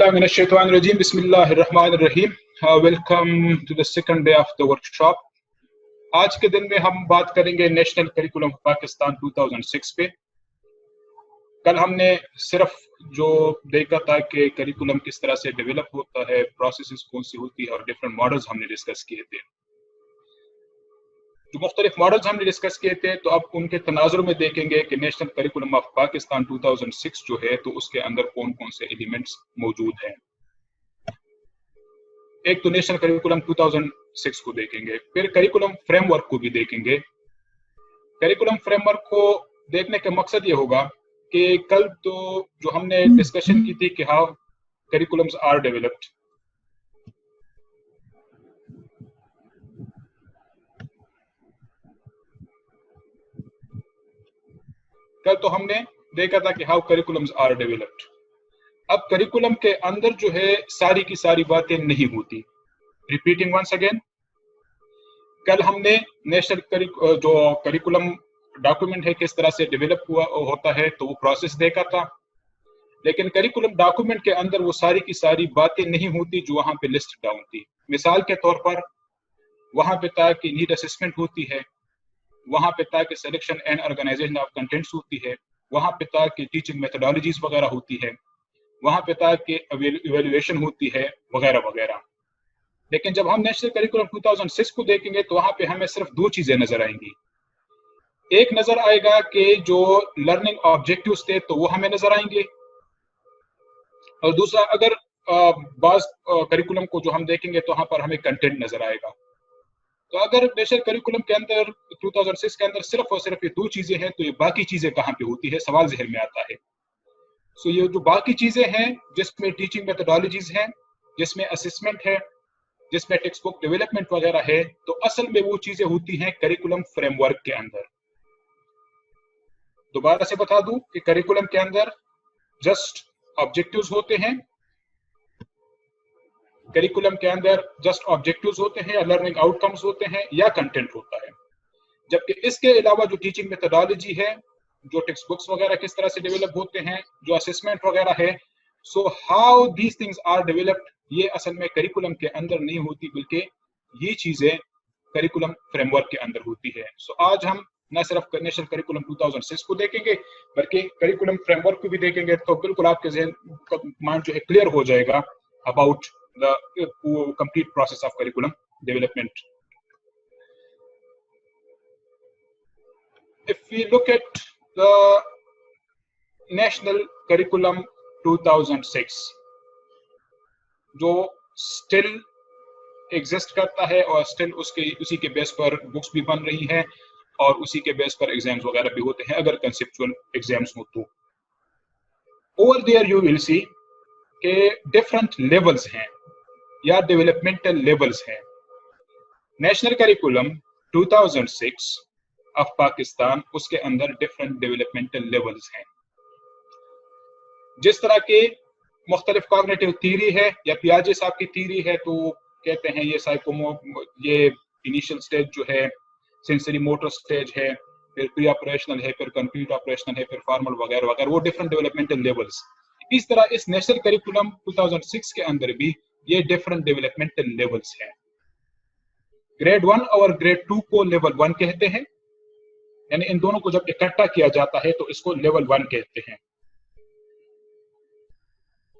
बिल्लाहि मिनश्शैतानिर्रजीम बिस्मिल्लाहिर्रहमानिर्रहीम। Welcome to the second day of the workshop. आज के दिन में हम बात करेंगे नेशनल करिकुलम पाकिस्तान 2006 पे। कल हमने सिर्फ जो देखा था कि करिकुलम किस तरह से डेवलप होता है, प्रोसेसेस कौन सी होती है और डिफरेंट मॉडल्स हमने डिस्कस किए थे। जो मुख्तलिफ मॉडल्स हमने डिस्कस किए थे, तो अब उनके तनाजुर में देखेंगे कि नेशनल करिकुलम ऑफ पाकिस्तान 2006 जो है, तो उसके अंदर कौन कौन से एलिमेंट्स मौजूद हैं। एक तो नेशनल करिकुलम 2006 को देखेंगे, फिर करिकुलम फ्रेमवर्क को भी देखेंगे। करिकुलम फ्रेमवर्क को देखने का मकसद ये होगा कि कल तो जो हमने डिस्कशन की थी कि हाउ करिकुलम्स आर डेवलप्ड, कल तो हमने देखा था कि हाउ करिकुलम्स आर डेवलप्ड। अब करिकुलम के अंदर जो है सारी की सारी बातें नहीं होती। रिपीटिंग वंस अगेन, कल हमने नेशनल जो करिकुलम डॉक्यूमेंट है किस तरह से डेवलप हुआ होता है, तो वो प्रोसेस देखा था। लेकिन करिकुलम डॉक्यूमेंट के अंदर वो सारी की सारी बातें नहीं होती जो वहां पे लिस्ट डाउन थी। मिसाल के तौर पर वहां पे था कि नीड असेसमेंट होती है, वहां पे था कि selection and organisation of contents होती है, वहां पे था कि टीचिंग मेथोडोलॉजीज वगैरह होती है, वहां पे था कि इवैल्यूएशन होती है, वगैरह वगैरह। लेकिन जब हम नेशनल करिकुलम 2006 को देखेंगे तो वहां पे हमें सिर्फ दो चीजें नजर आएंगी। एक नजर आएगा कि जो लर्निंग ऑब्जेक्टिव्स थे तो वो हमें नजर आएंगे, और दूसरा अगर बाज करिकुलम को जो हम देखेंगे तो वहां पर हमें कंटेंट नजर आएगा। तो अगर नेशनल करिकुलम के अंदर 2006 के अंदर सिर्फ और सिर्फ ये दो चीजें हैं, तो ये बाकी चीजें कहाँ पे होती है, सवाल ज़हन में आता है। सो ये जो बाकी चीजें हैं, जिसमें टीचिंग मेथोडोलॉजीज हैं, जिसमें असेसमेंट है, जिसमें टेक्स्ट बुक डेवलपमेंट वगैरह है, तो असल में वो चीजें होती हैं करिकुलम फ्रेमवर्क के अंदर। दोबारा से बता दूं कि करिकुलम के अंदर जस्ट ऑब्जेक्टिव्स होते हैं, करिकुलम के अंदर जस्ट ऑब्जेक्टिव्स होते हैं या लर्निंग आउटकम्स होते हैं या कंटेंट होता है। जबकि इसके अलावा जो टीचिंग मेथोडोलॉजी है, जो टेक्स्ट बुक्स वगैरह किस तरह से डेवलप होते हैं, जो असेसमेंट वगैरह है, so how these things are developed, ये असल में करिकुलम के अंदर नहीं होती, बल्कि ये चीजें करिकुलम फ्रेमवर्क के अंदर होती है। सो आज हम न सिर्फ नेशनल करिकुलम 2006 को देखेंगे बल्कि करिकुलम फ्रेमवर्क को भी देखेंगे, तो बिल्कुल आपके ज़हन का माइंड जो है क्लियर हो जाएगा about the complete process of curriculum development. If we look at the national curriculum 2006, जो still exist करता है और still उसी के बेस पर बुक्स भी बन रही हैं और उसी के बेस पर एग्जाम्स वगैरह भी होते हैं अगर कंसेप्चुअल एग्जाम्स हो तो। Over there you will see के डिफरेंट लेवल्स हैं या डेवलपमेंटल लेवल्स हैं। नेशनल करिकुलम 2006 ऑफ पाकिस्तान, उसके अंदर डिफरेंट डेवलपमेंटल लेवल्स हैं। जिस तरह के मुख्तलिफ कॉग्निटिव थ्योरी है या पियाजे साहब की थ्योरी है, तो कहते हैं ये इनिशियल स्टेज जो है सेंसरी मोटर स्टेज है, फिर प्री ऑपरेशनल है, फिर कंप्लीट ऑपरेशनल है, फिर फॉर्मल वगैरह वगैरह, वो डिफरेंट डेवलपमेंटल लेवल्स। इस तरह इस नेशनल करिकुलम 2006 के अंदर भी ये डिफरेंट डेवलपमेंटल लेवल्स हैं। ग्रेड 1 और ग्रेड 2 को लेवल 1 कहते हैं, यानी इन दोनों को जब इकट्ठा किया जाता है तो इसको लेवल 1 कहते हैं।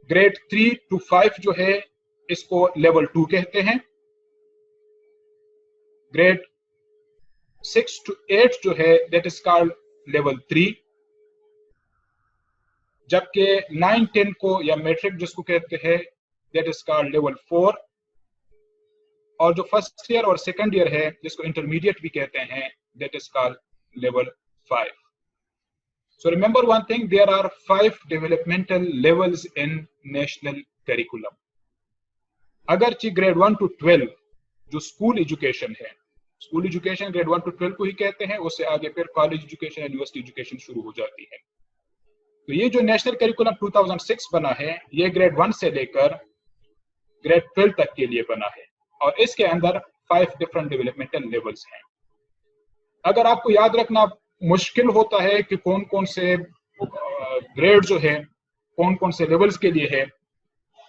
ग्रेड 3 to 5 जो है इसको लेवल 2 कहते हैं। ग्रेड 6 to 8 जो है दैट इज कॉल्ड लेवल 3, जबकि 9-10 को या मैट्रिक जिसको कहते हैं दैट इज कॉल्ड लेवल 4, और जो फर्स्ट ईयर और सेकंड ईयर है जिसको इंटरमीडिएट भी कहते हैं that is called level 5। So remember one thing, there are 5 developmental levels in national curriculum. अगरचे ग्रेड 1 to 12 जो स्कूल एजुकेशन है, स्कूल एजुकेशन ग्रेड 1 to 12 को ही कहते हैं, उससे आगे फिर कॉलेज एजुकेशन, यूनिवर्सिटी एजुकेशन शुरू हो जाती है। तो ये जो नेशनल करिकुलम 2006 बना है, ये ग्रेड 1 से लेकर ग्रेड 12 तक के लिए बना है, और इसके अंदर 5 डिफरेंट डेवलपमेंटल लेवल्स हैं। अगर आपको याद रखना मुश्किल होता है कि कौन कौन से ग्रेड जो है कौन कौन से लेवल्स के लिए है,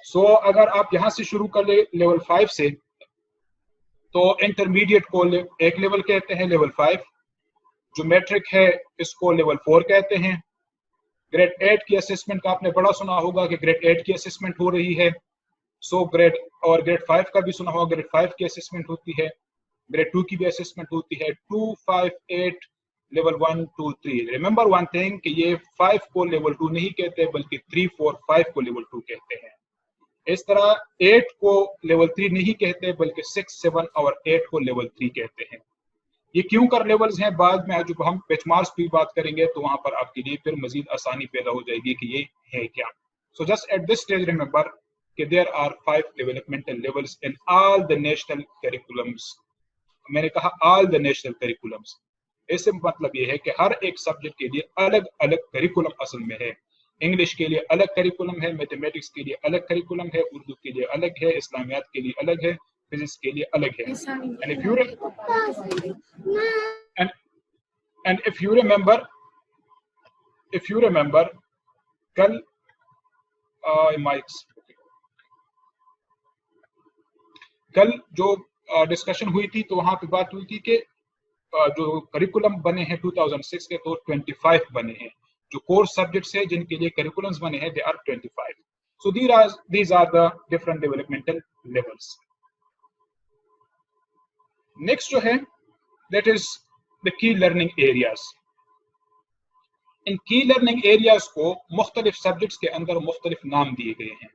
सो अगर आप यहाँ से शुरू कर ले लेवल 5 से, तो इंटरमीडिएट को एक लेवल कहते हैं, लेवल 5। जो मैट्रिक है इसको लेवल 4 कहते हैं। ग्रेड 8 की असेसमेंट का आपने बड़ा सुना होगा कि ग्रेड 8 की असेसमेंट हो रही है। सो ग्रेड 5 का भी सुना होगा, ग्रेड 5 की असेसमेंट होती है, ग्रेड 2 की भी असेसमेंट होती है। 2, 5, 8, लेवल 1, 2, 3। रिमेंबर वन थिंग कि ये 5 को लेवल 2 नहीं कहते बल्कि 3, 4, 5 को लेवल 2 कहते हैं। इस तरह 8 को लेवल 3 नहीं कहते बल्कि 6, 7 और 8 को लेवल 3 कहते हैं। ये क्यों कर लेवल्स हैं, बाद में जब हम बेंचमार्क्स की बात करेंगे तो वहां पर आपके लिए फिर मजीद आसानी पैदा हो जाएगी कि ये है क्या। So just at this stage remember कि there are 5 developmental levels in all the national curriculums. मैंने कहा ऑल द नेशनल करिकुलम्स, इससे मतलब ये है कि हर एक सब्जेक्ट के लिए अलग अलग करिकुलम असल में है। इंग्लिश के लिए अलग करिकुलम है, मैथमेटिक्स के लिए अलग करिकुलम है, उर्दू के लिए अलग है, इस्लामियात के लिए अलग है, फिजिक्स के लिए अलग है। एंड इफ यू रिमेंबर कल कल जो डिस्कशन हुई थी तो वहां पे बात हुई थी कि जो करिकुलम बने हैं 2006 के, तो 25 बने हैं। जो कोर्स सब्जेक्ट्स है जिनके लिए करिकुलम्स बने हैं, they are 25। So these are the different developmental levels. Next जो है that is the key learning areas. इन की लर्निंग एरियाज को मुख्तलिफ सब्जेक्ट्स के अंदर मुख्तलिफ नाम दिए गए हैं।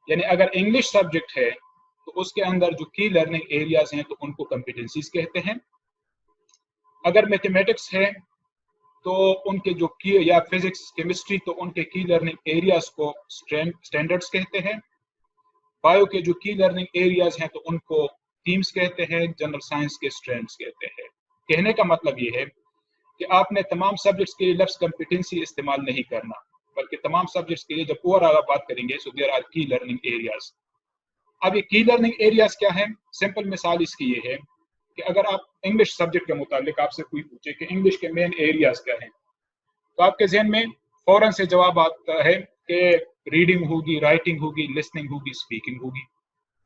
यानी अगर इंग्लिश सब्जेक्ट है तो उसके अंदर जो की लर्निंग एरियाज हैं तो उनको कॉम्पिटेंसीज कहते हैं। अगर मैथमेटिक्स है तो उनके जो की, या फिजिक्स, केमिस्ट्री, तो उनके की लर्निंग एरियाज को स्टैंडर्ड्स कहते हैं। बायो के जो की लर्निंग एरियाज हैं तो उनको टीम्स कहते हैं। जनरल साइंस के स्ट्रैंड्स कहते हैं। कहने का मतलब ये है कि आपने तमाम सब्जेक्ट्स के लिए लफ्ज कॉम्पिटेंसी इस्तेमाल नहीं करना, बल्कि तमाम सब्जेक्ट्स के लिए जब ओवरऑल बात करेंगे सो देयर आर की लर्निंग एरियाज। अब ये की लर्निंग एरियाज क्या है? सिंपल मिसाल इसकी ये है कि अगर आप इंग्लिश सब्जेक्ट के मुतालिक आपसे कोई पूछे कि इंग्लिश के मेन एरियाज क्या हैं, तो आपके जहन में फौरन से जवाब आता है कि रीडिंग होगी, राइटिंग होगी, लिसनिंग होगी, स्पीकिंग होगी।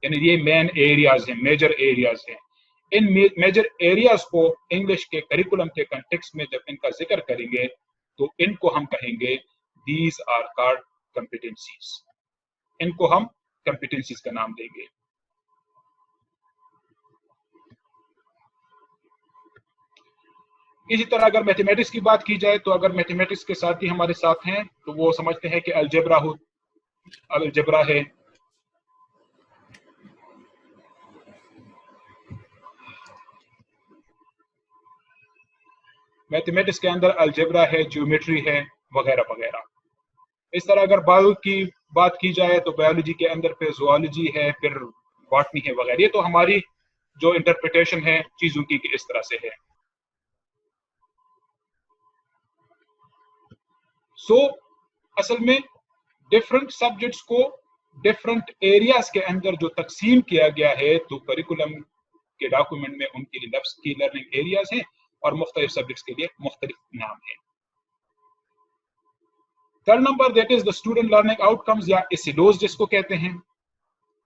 यानी ये मेन एरियाज हैं, मेजर एरियाज हैं। इन मेजर एरियाज को इंग्लिश के करिकुलम के कंटेक्स्ट में जब इनका जिक्र करेंगे तो इनको हम कहेंगे दीज आर कॉल्ड कॉम्पिटेंसीज। इनको हम कॉम्पिटेंसीज का नाम देंगे। इसी तरह अगर मैथमेटिक्स की बात की जाए तो अगर मैथमेटिक्स के साथी हमारे साथ हैं तो वो समझते हैं कि अलजेब्रा है, मैथमेटिक्स के अंदर अलजेब्रा है, ज्योमेट्री है, वगैरह वगैरह। इस तरह अगर बायो की बात की जाए तो बायोलॉजी के अंदर फिर ज़ूलॉजी है, फिर बॉटनी है, वगैरह। ये तो हमारी जो इंटरप्रिटेशन है चीजों की इस तरह से है। सो असल में डिफरेंट सब्जेक्ट्स को डिफरेंट एरियाज के अंदर जो तकसीम किया गया है तो करिकुलम के डॉक्यूमेंट में उनके लिए लफ्ज की लर्निंग एरियाज हैं और मुख्तलिफ सब्जेक्ट्स के लिए मुख्तलिफ नाम हैं। Third number that is the student learning outcomes या एसिलोज जिसको कहते हैं।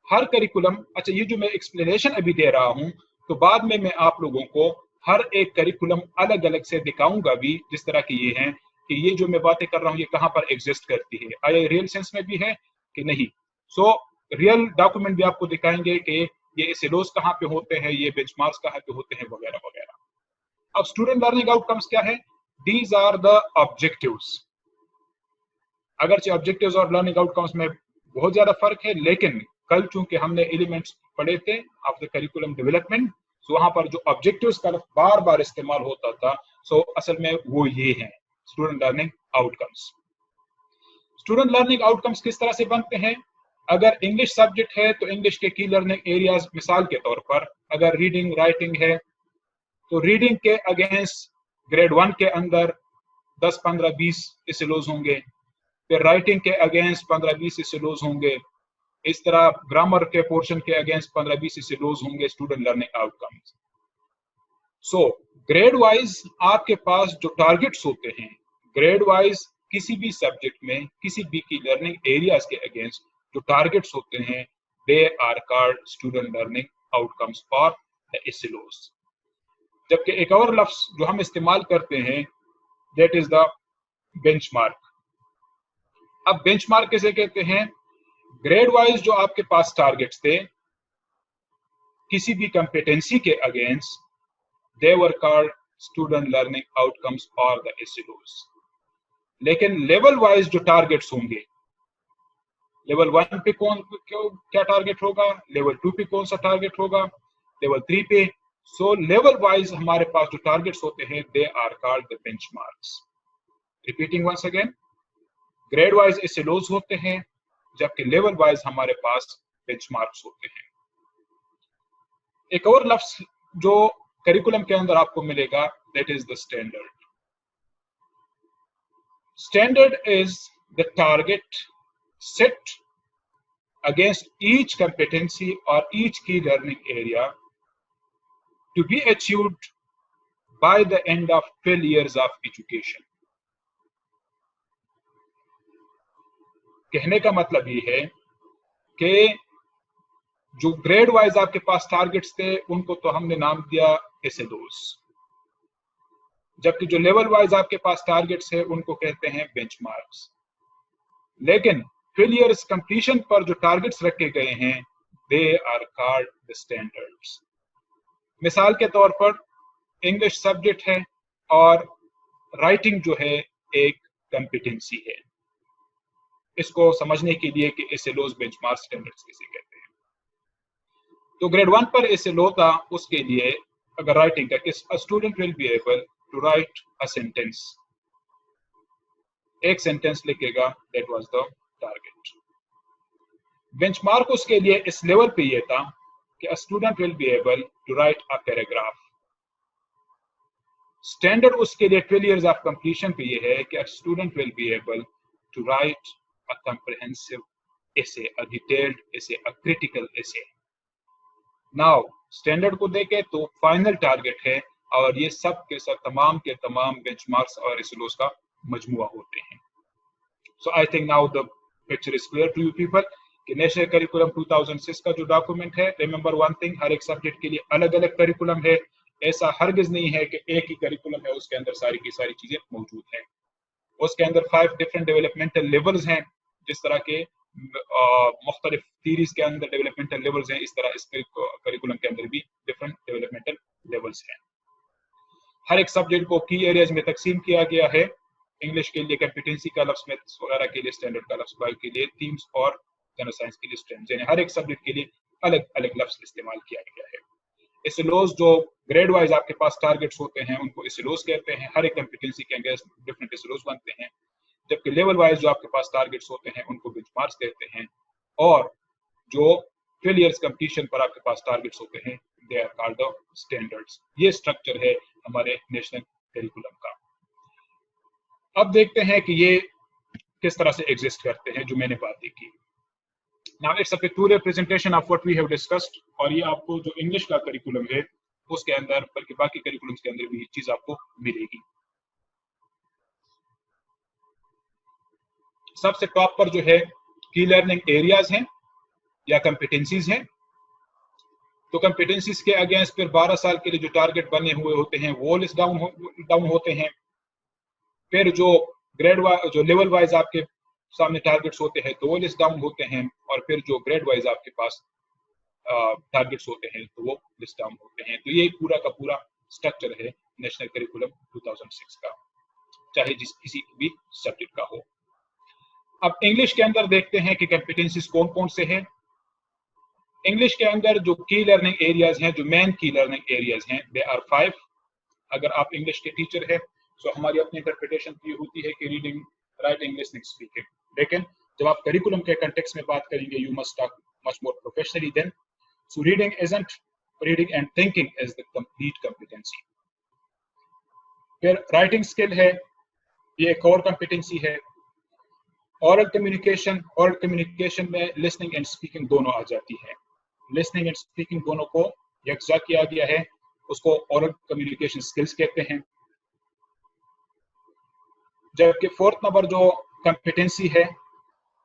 हर करिकुलम, अच्छा ये जो मैं एक्सप्लेनेशन अभी दे रहा हूं तो बाद में मैं आप लोगों को हर एक करिकुलम अलग अलग से दिखाऊंगा भी, जिस तरह की ये हैं कि ये जो मैं बातें कर रहा हूँ ये कहाँ पर एग्जिस्ट करती है, आया रियल सेंस में भी है कि नहीं। सो रियल डॉक्यूमेंट भी आपको दिखाएंगे कि ये एसिलोज कहाँ पे होते हैं, ये बेंचमार्क्स कहाँ पे होते हैं, वगैरह वगैरह। अब स्टूडेंट लर्निंग आउटकम्स क्या है? These are the objectives. अगरचे ऑब्जेक्टिव्स और लर्निंग आउटकम्स में बहुत ज्यादा फर्क है, लेकिन कल चूंकि हमने एलिमेंट्स पढ़े थे ऑफ द करिकुलम डेवलपमेंट, सो वहां पर जो ऑब्जेक्टिव्स का बार बार इस्तेमाल होता था, सो असल में वो ये हैं student learning outcomes. Student learning outcomes किस तरह से बनते हैं? अगर इंग्लिश सब्जेक्ट है तो इंग्लिश के की लर्निंग एरियाज, मिसाल के तौर पर अगर रीडिंग राइटिंग है तो रीडिंग के अगेंस्ट ग्रेड 1 के अंदर 10, 15, 20 एसिलोज होंगे, फिर राइटिंग के अगेंस्ट 15, 20 एसिलोज होंगे, इस तरह ग्रामर के पोर्शन के अगेंस्ट 15, 20 एसिलोज होंगे स्टूडेंट लर्निंग आउटकम्स। सो ग्रेड वाइज आपके पास जो टारगेट्स होते हैं, ग्रेड वाइज किसी भी सब्जेक्ट में किसी भी की लर्निंग एरियाज के अगेंस्ट जो टारगेट्स होते हैं they are called student learning outcomes और द SLOs। जबकि एक और लफ्ज जो हम इस्तेमाल करते हैं दैट इज द बेंचमार्क। अब बेंचमार्क कैसे कहते हैं? ग्रेड वाइज जो आपके पास टारगेट्स थे किसी भी कंपिटेंसी के against they were called student learning outcomes और द SLOs। लेकिन लेवल वाइज जो टारगेट्स होंगे, लेवल 1 पे क्या टारगेट होगा, लेवल 2 पे कौन सा टारगेट होगा, लेवल 3 पे, सो लेवल वाइज हमारे पास जो टारगेट्स होते हैं they are called the benchmarks. Repeating once again, grade wise SLOs होते हैं जबकि लेवल वाइज हमारे पास बेंचमार्क्स होते हैं। एक और लफ्ज जो करिकुलम के अंदर आपको मिलेगा that is the standard. Standard is the target set against each competency or each key learning area to be achieved by the end of 12 years of education। कहने का मतलब ये है कि जो ग्रेड वाइज आपके पास टारगेट्स थे उनको तो हमने नाम दिया SLOs, जबकि जो लेवल वाइज आपके पास टारगेट्स है उनको कहते हैं बेंचमार्क्स। लेकिन 12 years कंप्लीशन पर जो टारगेट्स रखे गए हैं they are called the standards. मिसाल के तौर पर इंग्लिश सब्जेक्ट है और राइटिंग जो है एक कंपिटेंसी है। इसको समझने के लिए कि SLOs बेंचमार्क स्टैंडर्ड्स किसे कहते हैं, तो ग्रेड 1 पर SLO था उसके लिए अगर राइटिंग का कि student will be able to write a sentence, एक सेंटेंस लिखेगा, that was the target. Benchmark उसके लिए इस लेवल पे ये था कि a student will be able to write a paragraph। Standard उसके लिए 12 years of completion पे ये है कि a student will be able to write a comprehensive essay, a detailed essay, a critical essay। Now standard को देखे तो final target है और ये सब के सब तमाम के तमाम बेंचमार्क्स और SLOs का मजमुआ होते हैं। So I think now the picture is clear to you people कि नेशनल करिकुलम 2006 का जो डॉक्यूमेंट है, रिमेंबर वन थिंग, हर एक सब्जेक्ट के लिए अलग अलग करिकुलम है। ऐसा हरगिज नहीं है कि एक ही करिकुलम है उसके अंदर सारी की सारी चीजें मौजूद हैं। उसके अंदर 5 डिफरेंट डेवलपमेंटल लेवल्स हैं, जिस तरह के मुख्तलिफ थीरीज के अंदर डेवलपमेंटल लेवल्स हैं, इस तरह इस करिकुलम के अंदर भी डिफरेंट डेवलपमेंटल लेवल्स हैं। हर एक सब्जेक्ट को की एरियाज में तकसीम किया गया है। इंग्लिश के लिए कंपिटेंसी का लफ्ज, मैथ्स वगैरह के लिए स्टैंडर्ड का लफ्ज, बायो के लिए थीम्स और जनरल साइंस के लिए स्ट्रेंथ, यानी हर एक सब्जेक्ट के लिए अलग अलग लफ्ज इस्तेमाल किया गया है। SLOs जो ग्रेड वाइज आपके पास टारगेट्स होते हैं उनको SLOs कहते हैं, हर एक कंपिटेंसी के अगेंस्ट डिफरेंट SLOs बनते हैं। जबकि लेवल वाइज जो आपके पास टारगेट्स होते हैं उनको बेंचमार्क्स कहते हैं, और जो 12 years कंप्लीशन पर आपके पास टारगेट्स होते हैं they are called the standards. ये स्ट्रक्चर है हमारे नेशनल करिकुलम का। अब देखते हैं कि ये किस तरह से एग्जिस्ट करते हैं जो मैंने बातें की। Now it's a pictorial presentation of what we have discussed, और ये आपको जो इंग्लिश का करिकुलम है उसके अंदर बल्कि बाकी करिकुलम्स के अंदर भी ये चीज आपको मिलेगी। सबसे टॉप पर जो है की लर्निंग एरियाज हैं या कंपिटेंसीज हैं। तो कंपिटेंसीज के अगेंस्ट फिर 12 साल के लिए जो टारगेट बने हुए होते हैं वो लिस्ट डाउन होते हैं। फिर जो जो लेवल वाइज आपके सामने टारगेट्स होते हैं तो वो लिस्ट डाउन होते हैं, और फिर जो ग्रेड वाइज आपके पास टारगेट्स होते हैं तो वो लिस्ट डाउन होते हैं। तो ये पूरा का पूरा स्ट्रक्चर है नेशनल करिकुलम 2006 का, चाहे किसी भी सब्जेक्ट का हो। अब इंग्लिश के अंदर देखते हैं कि कंपिटेंसीज कौन कौन से हैं। इंग्लिश के अंदर जो की लर्निंग एरियाज हैं, जो मेन की लर्निंग एरियाज हैं, दे आर 5। अगर आप इंग्लिश के टीचर हैं तो हमारी अपनी इंटरप्रिटेशन ये होती है कि रीडिंग, राइटिंग, लिसनिंग, स्पीकिंग। लेकिन जब आप करिकुलम के कंटेक्स्ट में बात करेंगे you must talk much more professionally then. So reading and thinking is the complete competency. फिर राइटिंग स्किल है, ये एक और कॉम्पिटेंसी है। ओरल कम्युनिकेशन में लिसनिंग एंड स्पीकिंग दोनों आ जाती है। लिसनिंग एंड स्पीकिंग दोनों को यकजा किया गया है, उसको ओरल कम्युनिकेशन स्किल्स कहते हैं। जबकि फोर्थ नंबर जो कॉम्पिटेंसी है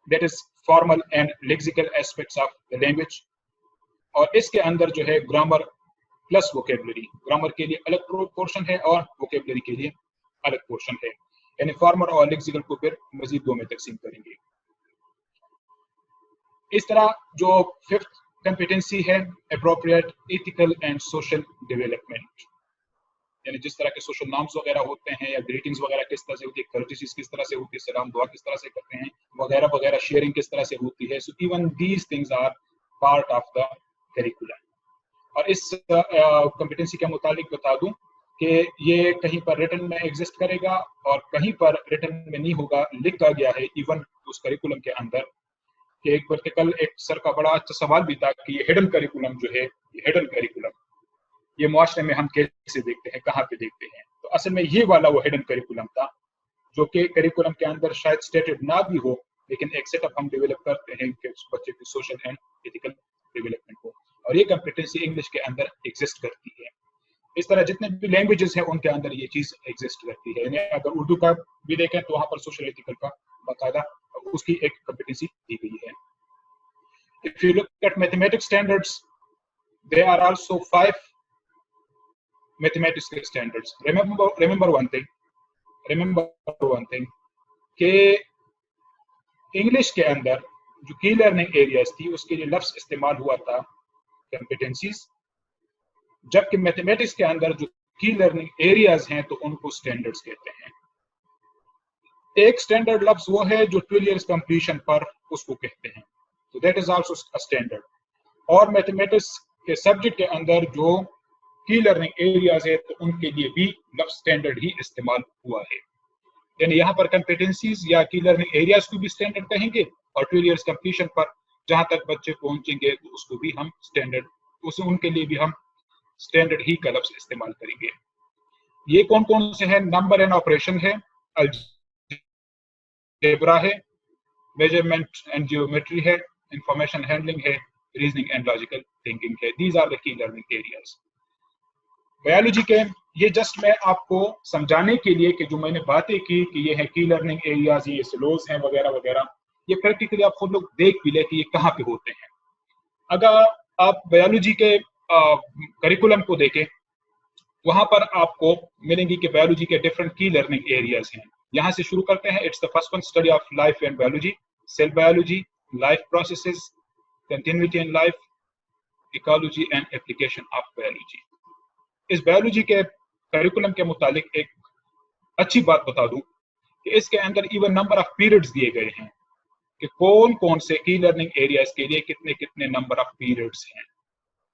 that is formal and lexical aspects of the language, और इसके अंदर जो है ग्रामर प्लस वोकेबलरी, ग्रामर के लिए अलग पोर्शन है और वोकेबलरी के लिए अलग पोर्शन है, यानी फॉर्मल और लेक्सिकल को फिर मजीद दो में तकसीम करेंगे। इस तरह जो फिफ्थ कॉम्पिटेंसी है appropriate ethical and social development, यानी जिस तरह के सोशल नॉर्म्स वगैरह होते हैं या ग्रीटिंग्स वगैरह किस तरह से होती है, कर्टिसीज किस तरह से होती है, सलाम दुआ किस तरह से करते हैं वगैरह वगैरह, शेयरिंग किस तरह से होती है, so even these things are part of the curriculum. और इस कॉम्पिटेंसी के मुतालिक बता दूं कि ये कहीं पर रिटन में एग्जिस्ट करेगा और कहीं पर रिटन में नहीं होगा, लिखा गया है इवन उस करिकुलम के अंदर कि एक बल्कि कल एक सर का बड़ा अच्छा सवाल भी था कि ये हिडन करिकुलम जो है, ये हिडन करिकुलम ये मुआशरे में हम कैसे देखते हैं, कहाँ पे देखते हैं, तो असल में ये वाला वो हिडन करिकुलम था जो कि करिकुलम के अंदर शायद स्टेटेड ना भी हो, लेकिन एक सेटअप हम डेवलप करते हैं कि उस बच्चे की सोशल एंड एथिकल डेवलपमेंट हो, और ये कॉम्पिटेंसी इंग्लिश के अंदर एग्जिस्ट करती है। इस तरह जितने भी लैंग्वेजेस हैं उनके अंदर ये चीज एग्जिस्ट करती है, यानी अगर उर्दू का भी देखें तो वहां पर सोशल एथिकल का बाकायदा उसकी एक कॉम्पिटेंसी दी गई है। If you look at mathematics standards, there are also 5 mathematics standards. Remember one thing कि इंग्लिश के अंदर जो की लर्निंग एरियाज थी उसके लिए लफ्ज इस्तेमाल हुआ था कॉम्पिटेंसीज, जबकि मैथमेटिक्स के अंदर जो की लर्निंग एरियाज हैं तो उनको स्टैंडर्ड्स कहते हैं। एक स्टैंडर्ड लफ्ज वो है जो 12 इयर्स कंप्लीशन पर उसको कहते हैं, तो that is also a standard. और मैथमेटिक्स के सब्जेक्ट के अंदर जो की लर्निंग एरियाज है तो उनके लिए भी लफ्ज स्टैंडर्ड ही इस्तेमाल हुआ है, यानी यहाँ पर कॉम्पिटेंसीज या की लर्निंग एरियाज को भी स्टैंडर्ड कहेंगे और 12 इयर्स कंप्लीशन पर जहां तक बच्चे पहुंचेंगे तो उसको भी हम स्टैंडर्ड, उनके लिए भी हम स्टैंडर्ड ही का लफ्ज इस्तेमाल करेंगे। ये कौन कौन से हैं? नंबर एंड ऑपरेशन है, अलजेब्रा है, मेजरमेंट एंड जियोमेट्री है, इंफॉर्मेशन हैंडलिंग है, रीजनिंग एंड लॉजिकल थिंकिंग है। These are the key learning areas. Biology के ये जस्ट मैं आपको समझाने के लिए कि जो मैंने बातें की कि ये है की लर्निंग एरियाज, ये स्लोज हैं वगैरह वगैरह, ये प्रैक्टिकली आप खुद लोग देख भी ले कि ये कहाँ पे होते हैं। अगर आप बायोलॉजी के करिकुलम को देखें वहां पर आपको मिलेंगी कि बायोलॉजी के डिफरेंट की लर्निंग एरियाज हैं। यहां से शुरू करते हैं। It's the first one, study of life and biology, cell biology, life processes, continuity in life, ecology and application of biology. इस बायोलॉजी के करिकुलम के मुतालिक एक अच्छी बात बता दूं कि इसके अंदर इवन नंबर ऑफ पीरियड्स दिए गए हैं कि कौन कौन से की लर्निंग एरियाज के लिए कितने कितने नंबर ऑफ पीरियड्स हैं।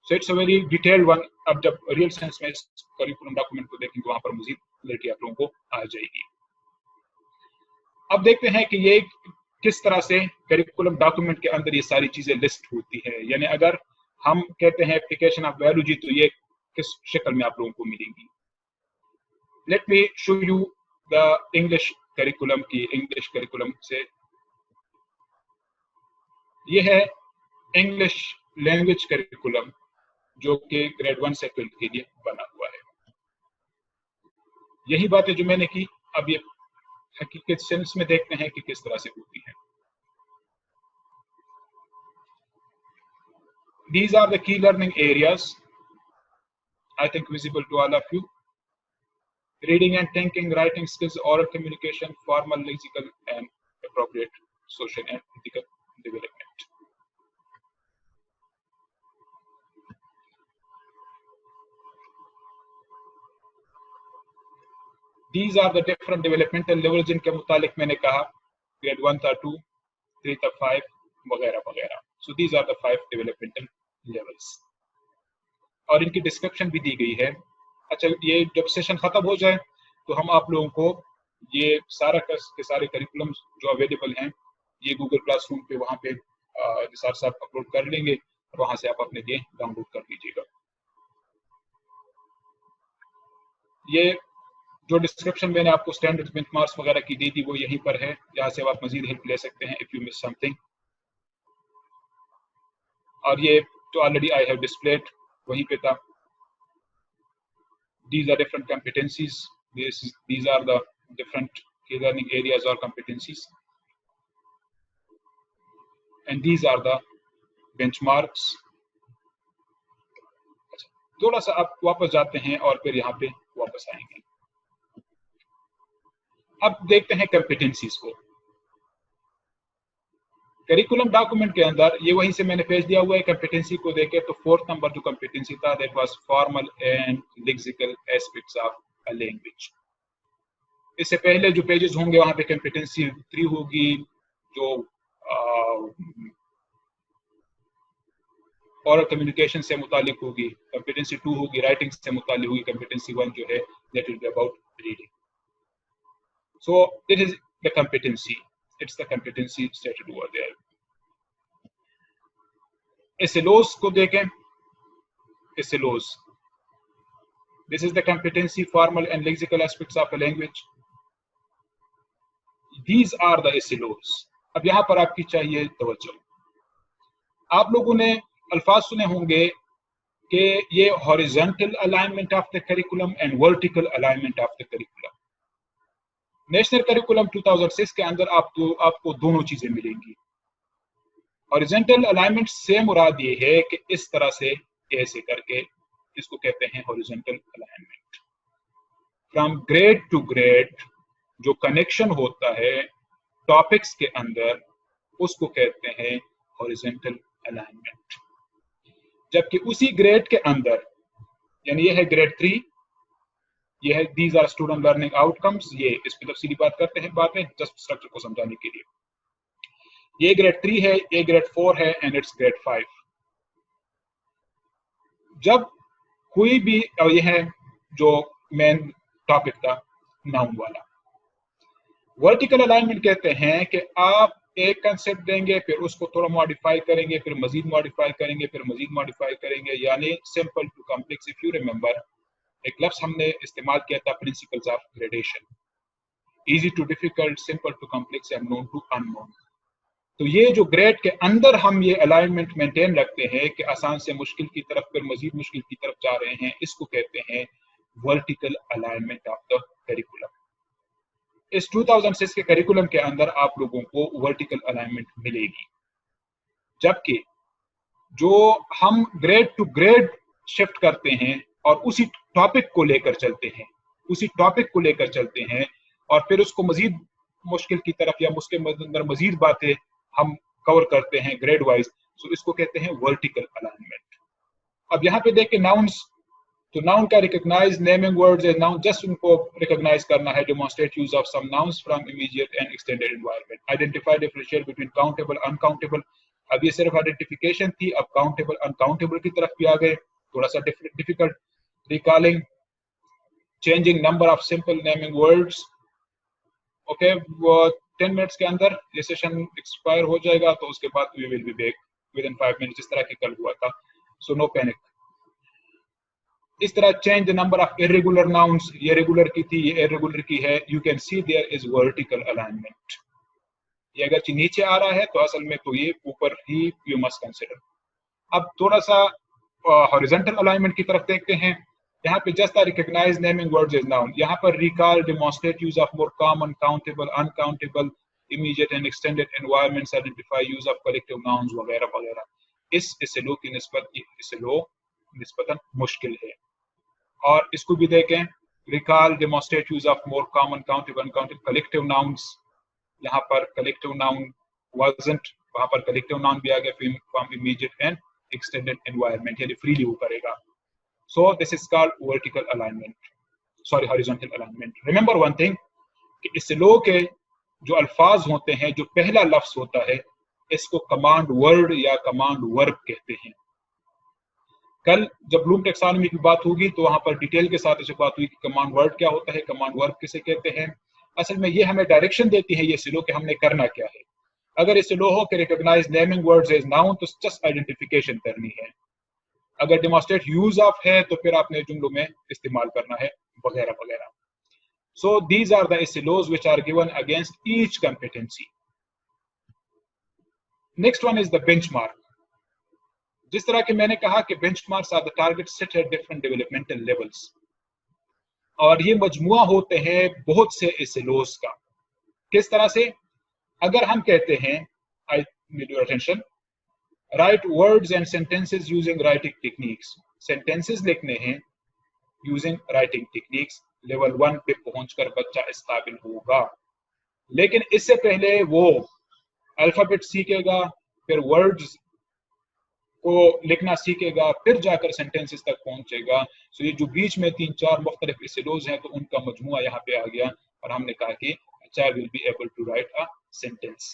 So it's a very detailed one. अब जब रियल सेंस में इस करिकुलम डॉक्यूमेंट को देखेंगे वहां पर मजीद क्लैरिटी आप लोगों को आ जाएगी। अब देखते हैं कि ये किस तरह से करिकुलम डॉक्यूमेंट के अंदर ये सारी चीजें लिस्ट होती है, यानी अगर हम कहते हैं एप्लीकेशन ऑफ बायोलॉजी तो ये किस शक्ल में आप लोगों को मिलेंगी। Let me show you the English curriculum की। इंग्लिश करिकुलम से ये है इंग्लिश लैंग्वेज करिकुलम जो कि ग्रेड 1 से 12 के लिए बना हुआ है। यही बातें जो मैंने की अब ये हकीकत सेंस में देखते हैं कि किस तरह से होती है। These are the key learning areas, I think visible to all of you. Reading and thinking, writing skills, oral communication, formal, lexical, and appropriate social and ethical development. These are the different developmental levels जिनके मुतालिक मैंने कहा grade 1 था 2, 3 था 5 वगैरह वगैरह। So these are the 5 developmental levels और इनकी डिस्क्रिप्शन भी दी गई है। अच्छा, ये जब सेशन खत्म हो जाए तो हम आप लोगों को ये सारा के सारे करिकुलम जो अवेलेबल हैं ये गूगल क्लासरूम पे वहाँ पे साथ साथ अपलोड कर लेंगे और वहाँ से आप अपने लिए डाउनलोड कर लीजिएगा। ये जो डिस्क्रिप्शन मैंने आपको स्टैंडर्ड बेंचमार्क्स वगैरह की दी थी वो यहीं पर है, यहाँ से आप मजीद हेल्प ले सकते हैं इफ यू मिस समथिंग। और ये तो ऑलरेडी आई हैव डिस्प्लेड वहीं पे था। These are different competencies. These are the different key learning areas or competencies. and these are the benchmarks. थोड़ा सा आप वापस जाते हैं और फिर यहाँ पे वापस आएंगे. अब देखते हैं कंपिटेंसीज को. करिकुलम डॉक्यूमेंट के अंदर ये वहीं से मैंने पेज दिया हुआ है. कंपिटेंसी को देखें तो 4th नंबर जो कंपिटेंसी था that was formal and lexical aspects of a language. इससे पहले जो पेजेस होंगे वहां पे कंपिटेंसी 3 होगी जो ओरल कम्युनिकेशन से मुतालिक होगी. कंपिटेंसी 2 होगी राइटिंग से मुतालिक होगी. कंपिटेंसी 1 जो है that will be about reading. So this is the competency. It's the competency stated over there. SLOs को देखें. SLOs. This is the competency, formal and lexical aspects of a language. These are the SLOs. अब यहाँ पर आपकी चाहिए तवज्जो. आप लोगों ने अल्फाज सुने होंगे कि ये horizontal alignment of the curriculum and vertical alignment of the curriculum. National curriculum 2006 के अंदर आपको दोनों चीजें मिलेंगी. हॉरिजॉन्टल अलाइनमेंट से मुराद ये है कि इस तरह से ऐसे करके इसको कहते हैं horizontal alignment. From grade two grade जो कनेक्शन होता है टॉपिक्स के अंदर उसको कहते हैं हॉरिजॉन्टल अलाइनमेंट. जबकि उसी ग्रेड के अंदर यानी ये है ग्रेड 3, ये है these are student learning outcomes. ये इस पर तफसीली बात करते हैं बाद में जस्ट स्ट्रक्चर को समझाने के लिए. ये ग्रेड 3 है, ये ग्रेड 4 है एंड इट्स ग्रेड 5. जब कोई भी ये है जो मेन टॉपिक था नाउन वाला. वर्टिकल अलाइनमेंट कहते हैं कि आप एक कंसेप्ट देंगे फिर उसको थोड़ा मॉडिफाई करेंगे फिर मजीद मॉडिफाई करेंगे फिर मजीद मॉडिफाई करेंगे. यानी simple to complex. If you remember एक लफ्ज हमने इस्तेमाल किया था principles of gradation. Easy to difficult, simple to complex and known to unknown. तो ये जो ग्रेड के अंदर हम ये अलाइनमेंट मेंटेन रखते हैं कि आसान से मुश्किल की तरफ फिर मजीद मुश्किल की तरफ जा रहे हैं, इसको कहते हैं vertical alignment of the curriculum. इस 2006 के करिकुलम के अंदर आप लोगों को वर्टिकल अलाइनमेंट मिलेगी. जबकि जो हम ग्रेड टू ग्रेड शिफ्ट करते हैं और उसी टॉपिक को लेकर चलते हैं और फिर उसको मजीद मुश्किल की तरफ या उसके अंदर मजीद बातें हम कवर करते हैं ग्रेड वाइज, तो इसको कहते हैं वर्टिकल अलाइनमेंट. अब यहाँ पे देख के नाउन्स, तो नाउन का recognise naming words as noun, just उनको रिकॉग्नाइज करना है. Demonstrate use of some nouns from immediate and extended environment. Identify differentiate between countable uncountable. अब ये सिर्फ आइडेंटिफिकेशन थी, अब काउंटेबल अनकाउंटेबल की तरफ भी आ गए. थोड़ा सा difficult. Recalling, changing number of simple naming words. Okay, वो 10 मिनट्स के अंदर ये सेशन एक्सपायर हो जाएगा तो उसके बाद we will be back within 5 minutes, जिस तरह की कल हुआ था. So no panic. इस तरह change the number of irregular nouns. ये रेगुलर की थी, ये इरेगुलर की है. You can see there is vertical alignment. ये अगर नीचे आ रहा है तो असल में तो ये ऊपर ही यू मस्ट कंसिडर. अब थोड़ा सा हॉरिजॉन्टल अलाइनमेंट की तरफ देखते हैं. यहाँ पे just recognise naming words as noun. यहाँ पर recall, demonstrate use of more common, countable, uncountable, immediate and extended environments, identify use of collective nouns वगैरह वगैरह. इस SLO की निस्बतन मुश्किल है. और इसको भी देखें, recall, demonstrate use of more common, countable, uncountable, collective nouns. यहाँ पर कलेक्टिव नाउन वाजंट, वहां पर कलेक्टिव नाउन भी आ गया. From immediate and extended environment, यानी फ्रीली वो करेगा. So this is called vertical alignment, sorry horizontal alignment. Remember one thing कि SLO के जो अल्फाज होते हैं, जो पहला लफ्ज होता है, इसको कमांड वर्ड या कमांड वर्ब कहते हैं. कल जब ब्लूम टेक्सोनॉमी की बात होगी तो वहां पर डिटेल के साथ इसे बात हुई कि कमांड वर्ड क्या होता है, कमांड वर्ब किसे कहते हैं. असल में ये हमें डायरेक्शन देती है ये SLO कि हमने करना क्या है. अगर SLO हो कि recognise naming words as noun तो जस्ट आइडेंटिफिकेशन करनी है. अगर डेमोन्स्ट्रेट यूज ऑफ है तो फिर आपने जुमलों में इस्तेमाल करना है वगैरह वगैरह. So these are the SLOs which are given against each competency. Next one is the benchmark. जिस तरह के मैंने कहा कि benchmarks are the targets set at different developmental levels. और ये मजमुआ होते हैं बहुत से SLOs का. किस तरह से? अगर हम कहते हैं need your attention. Write words and sentences using writing techniques. Sentences लिखने हैं using writing techniques. लेवल 1 पे पहुंचकर बच्चा इस काबिल होगा, लेकिन इससे पहले वो अल्फाबेट सीखेगा, फिर वर्ड्स को लिखना सीखेगा, फिर जाकर सेंटेंसेस तक पहुंचेगा. सो ये जो बीच में 3-4 मुख्तलिफ एसिडोज हैं, तो उनका मजमुआ यहाँ पे आ गया और हमने कहा कि a child will be able to write a sentence.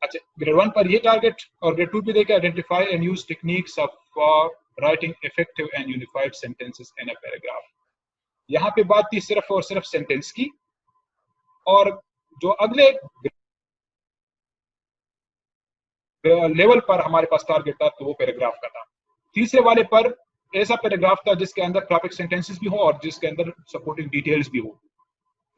अच्छा, ग्रेड 1 पर ये टारगेट और ग्रेड 2 पे देखिए identify and use techniques of for writing effective and unified sentences in a paragraph. यहाँ पे बात थी सिर्फ और सिर्फ सेंटेंस की, और जो अगले लेवल पर हमारे पास टारगेट था तो वो पैराग्राफ का था. तीसरे वाले पर ऐसा पैराग्राफ था जिसके अंदर टॉपिक सेंटेंसेस भी हो और जिसके अंदर सपोर्टिंग डिटेल्स भी हो.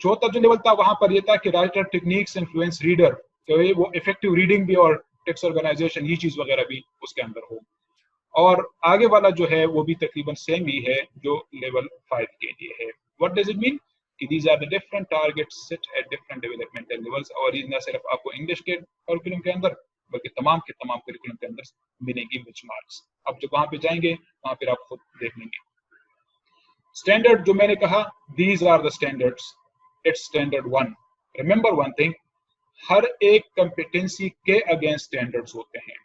चौथा जो लेवल था वहां पर यह था कि राइटर टेक्निक्स इन्फ्लुएंस रीडर, तो वो इफेक्टिव रीडिंग भी और टेक्स्ट ऑर्गेनाइजेशन ये चीज वगैरह भी उसके अंदर हो. और आगे वाला जो है वो भी तकरीबन सेम ही है जो लेवल 5 के लिए है. व्हाट डज इट मीन कि these are the different targets set at different developmental levels. और ये न सिर्फ आपको इंग्लिश के करिकुलम के अंदर बल्कि तमाम के तमाम करिकुलम के अंदर मिलेंगी बेंचमार्क्स. अब जब वहां पे जाएंगे वहां पर आप खुद देख लेंगे. स्टैंडर्ड जो मैंने कहा, these are the standards. It's standard 1. Remember one thing, हर एक कंपिटेंसी के अगेंस्ट स्टैंडर्ड्स होते हैं,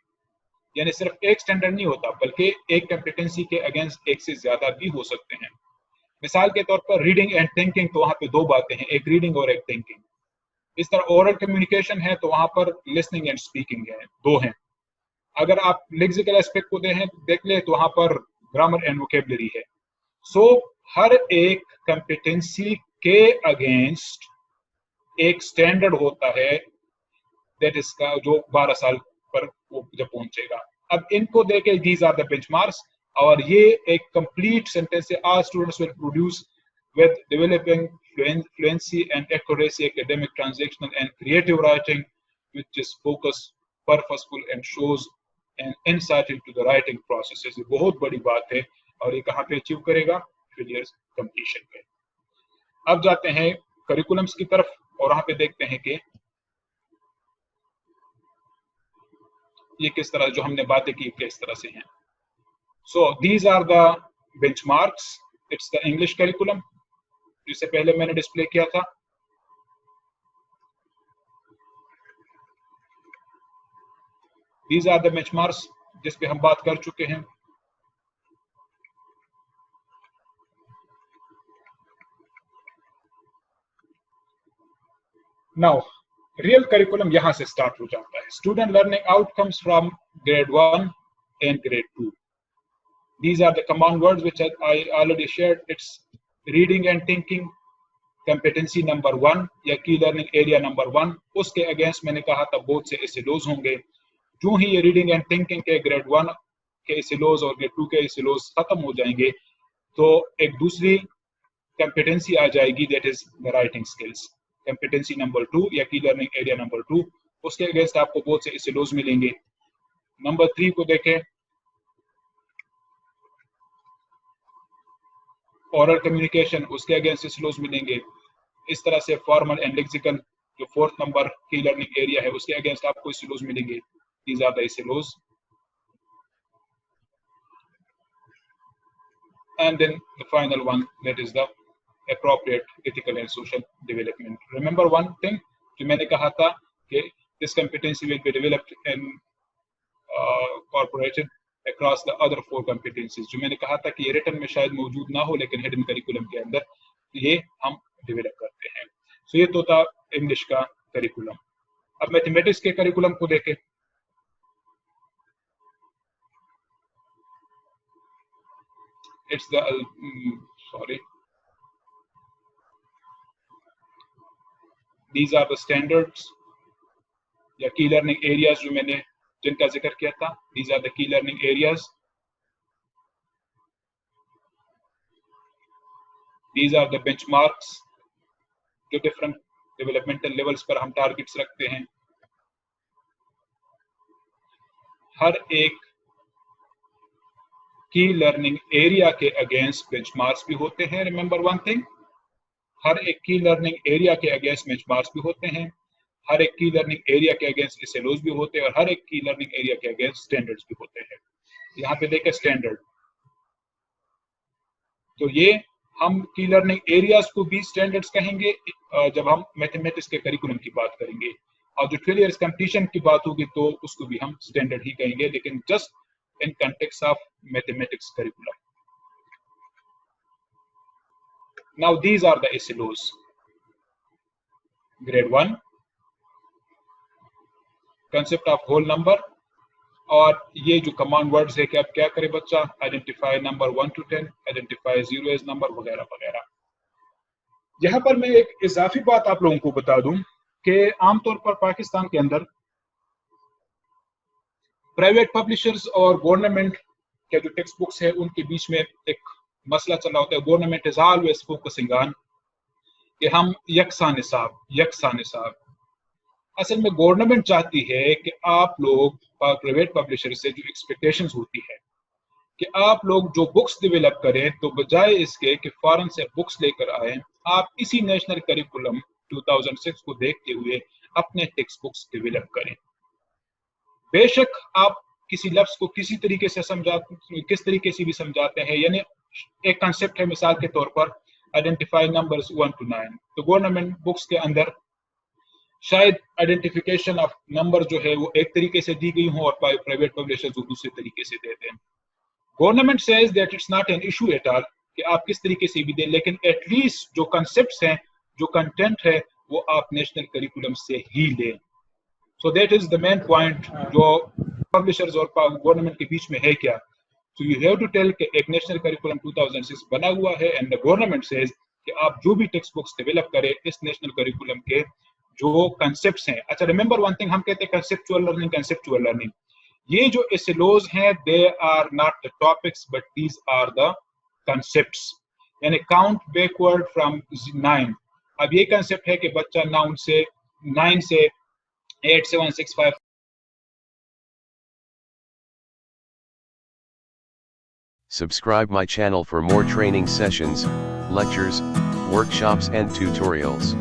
यानी सिर्फ एक स्टैंडर्ड नहीं होता बल्कि एक कंपिटेंसी के अगेंस्ट एक से ज्यादा भी हो सकते हैं. मिसाल के तौर पर रीडिंग एंड थिंकिंग, तो वहां पे दो बातें हैं, एक रीडिंग और एक थिंकिंग. इस तरह ओरल कम्युनिकेशन है तो वहां पर लिसनिंग एंड स्पीकिंग है, दो हैं. अगर आप लेक्सिकल एस्पेक्ट को देख ले तो वहां पर ग्रामर एंड वोकेबलरी है. सो हर एक कंपिटेंसी के अगेंस्ट एक स्टैंडर्ड होता है, दैट इज का जो 12 साल पर वो जब पहुंचेगा. अब इनको देखे दीज आर द बेंचमार्क्स, और ये एक कंप्लीट सेंटेंस है. All students will produce with developing fluency and accuracy, academic, transactional and creative writing, which is focused, purposeful and shows an insight into the writing processes. ये बहुत बड़ी बात है और ये कहाँ पे अचीव करेगा? फिलियर्स कंप्लीशन पे. अब जाते हैं करिकुलम्स की तरफ और वहां पे देखते हैं कि ये किस तरह जो हमने बातें की किस तरह से हैं. So these are the benchmarks. It's the English curriculum जिसे पहले मैंने डिस्प्ले किया था. These are the benchmarks जिस पे हम बात कर चुके हैं. Now, real curriculum यहाँ से स्टार्ट हो जाता है. Student learning outcomes from grade 1 and grade 2. These are the common words which I already shared. It's reading and thinking, competency number 1 या key learning area number 1. उसके अगेंस्ट मैंने कहा था बहुत से एसिलोज होंगे. जो ही ये रीडिंग एंड थिंकिंग के ग्रेड 1 के एसिलोज और ग्रेड 2 के एसिलोज खत्म हो जाएंगे तो एक दूसरी कंपिटेंसी आ जाएगी, that is the writing skills. Competency number 2 या की लर्निंग एरिया नंबर 2, उसके अगेंस्ट आपको बहुत से एसिलोज मिलेंगे. नंबर 3 को देखें, ओरल कम्युनिकेशन, उसके अगेंस्ट एसिलोज मिलेंगे. इस तरह से फॉर्मल एंड लेक्सिकल जो 4th नंबर की लर्निंग एरिया है उसके अगेंस्ट आपको एसिलोज मिलेंगे. These are the SLOs. And then the final one, that is the appropriate ethical and social development. Remember one thing जो मैंने कहा था कि this competency will be developed and incorporated across the other 4 competencies. जो मैंने कहा था कि ये रिटन में शायद मौजूद ना हो लेकिन हिडन करिकुलम के अंदर ये हम डेवलप करते हैं. सो ये तो था इंग्लिश का करिकुलम. अब मैथमेटिक्स के करिकुलम को देखें. It's the these are the standards या की लर्निंग एरियाज जो मैंने जिनका जिक्र किया था. These are the key learning areas. These are the benchmarks जो डिफरेंट डेवलपमेंटल लेवल्स पर हम टारगेट्स रखते हैं. हर एक की लर्निंग एरिया के अगेंस्ट बेंचमार्क्स भी होते हैं. रिमेंबर वन थिंग, हर एक की लर्निंग एरिया के अगेंस्ट बेंचमार्क्स भी होते हैं. ہر ایک کی لرننگ ایریا کے اگینسٹ SLOs بھی ہوتے ہیں اور ہر ایک کی لرننگ ایریا کے اگینسٹ اسٹینڈرڈس بھی ہوتے ہیں. یہاں پہ دیکھیں اسٹینڈرڈ، تو یہ ہم کی لرننگ ایریاز کو بھی اسٹینڈرڈس کہیں گے جب ہم میتھمیٹکس کے کریکولم کی بات کریں گے، اور جو 12 ایئرس کمپٹیشن کی بات ہوگی تو اس کو بھی ہم اسٹینڈرڈ ہی کہیں گے، لیکن just in context of mathematics curriculum. Now these are the SLOs. Grade 1 concept of whole number، اور یہ جو کمانڈ ورڈز ہے کہ اب کیا کرے بچہ، identify number 1 to 10، identify 0 as number وغیرہ وغیرہ. یہاں پر میں ایک اضافی بات آپ لوگوں کو بتا دوں کہ عام طور پر پاکستان کے اندر پرائیویٹ پبلشرز اور گورنمنٹ کے جو ٹیکسٹ بکس ہیں ان کے بیچ میں ایک مسئلہ چل رہا ہوتا ہے. Government is always focusing on کہ ہم یکساں نصاب. اصل میں گورنمنٹ چاہتی ہے کہ آپ لوگ پرائیویٹ پبلشر سے جو ایکسپیکٹیشنز ہوتی ہے کہ آپ لوگ جو بکس ڈیولپ کریں تو بجائے اس کے کہ فارن سے بکس لے کر آئیں، آپ اسی نیشنل کریکولم 2006 کو دیکھتے ہوئے اپنے ٹیکسٹ بکس ڈیولپ کریں. بے شک آپ کسی لفظ کو کس طریقے سے بھی سمجھاتے ہیں، یعنی ایک کنسپٹ ہے مثال کے طور پر آئیڈینٹیفائی نمبرز 1 to 9، تو گورنمنٹ بکس کے اندر شاید آئیڈینٹیفیکیشن آف نمبر جو ہے وہ ایک طریقے سے دی گئی ہوں اور پرائیویٹ پبلشرز دوسرے طریقے سے دیتے ہیں. Government says that it's not an issue at all کہ آپ کس طریقے سے بھی دیں، لیکن ایٹ لیسٹ جو کنسپٹس ہیں، جو کنٹینٹ ہے، وہ آپ نیشنل کریکولم سے ہی لیں. So that is the main point جو پبلشرز اور گورنمنٹ کے بیچ میں ہے کیا. So you have to tell کہ ایک نیشنل کریکولم 2006 بنا ہوا ہے اینڈ دا گورنمنٹ سیز کہ آپ جو بھی ٹیکسٹ بکس ڈیولپ کریں اس نیشنل کریکولم کے جو کنسپٹس ہیں. اچھا ریمبر ون تھنگ، ہم کہتے ہیں کنسپچوئل لرننگ. یہ جو SLOs ہیں they are not the topics but these are the concepts. یعنی کاؤنٹ بیکورڈ فرام 9، اب یہ کنسپٹ ہے کہ بچہ 9 سے 8 7 6 5. Subscribe my channel for more training sessions, lectures, workshops and tutorials.